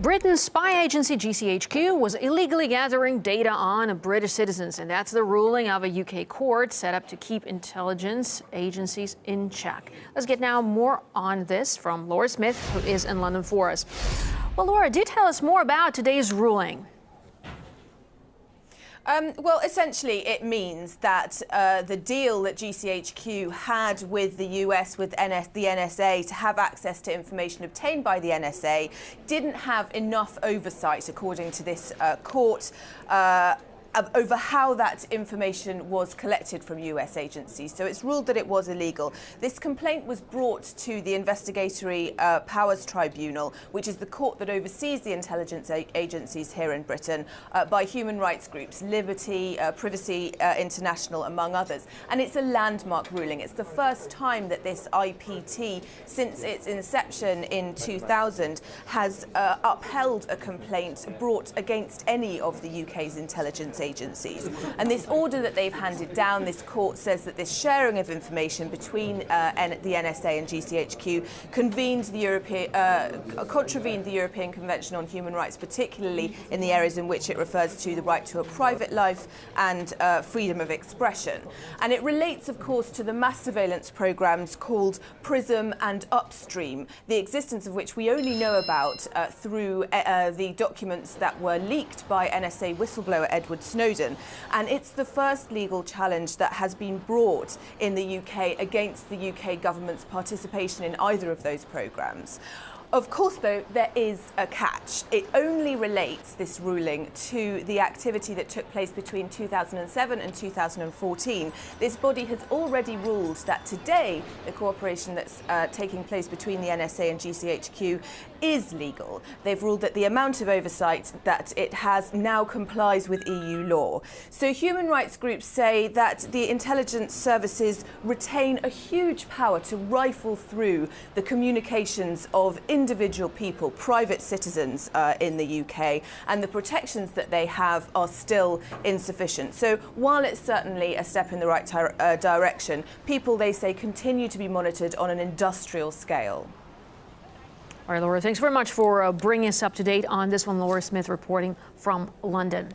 Britain's spy agency GCHQ was illegally gathering data on British citizens, and that's the ruling of a UK court set up to keep intelligence agencies in check. Let's get now more on this from Laura Smith, who is in London for us. Well, Laura, do tell us more about today's ruling. Well, essentially, it means that the deal that GCHQ had with the US, with the NSA, to have access to information obtained by the NSA, didn't have enough oversight, according to this court, over how that information was collected from US agencies. So it's ruled that it was illegal. This complaint was brought to the Investigatory Powers Tribunal, which is the court that oversees the intelligence agencies here in Britain, by human rights groups, Liberty, Privacy International, among others. And it's a landmark ruling. It's the first time that this IPT, since its inception in 2000, has upheld a complaint brought against any of the UK's intelligence agencies. And this order that they've handed down, this court says that this sharing of information between the NSA and GCHQ contravened the European Convention on Human Rights, particularly in the areas in which it refers to the right to a private life and freedom of expression. And it relates, of course, to the mass surveillance programs called PRISM and Upstream, the existence of which we only know about through the documents that were leaked by NSA whistleblower Edward Snowden. And it's the first legal challenge that has been brought in the UK against the UK government's participation in either of those programs. Of course, though, there is a catch. It only relates, this ruling, to the activity that took place between 2007 and 2014. This body has already ruled that today the cooperation that's taking place between the NSA and GCHQ is legal. They've ruled that the amount of oversight that it has now complies with EU law. So human rights groups say that the intelligence services retain a huge power to rifle through the communications of individual people, private citizens in the UK, and the protections that they have are still insufficient. So while it's certainly a step in the right direction, people, they say, continue to be monitored on an industrial scale. All right, Laura, thanks very much for bringing us up to date on this one. Laura Smith reporting from London.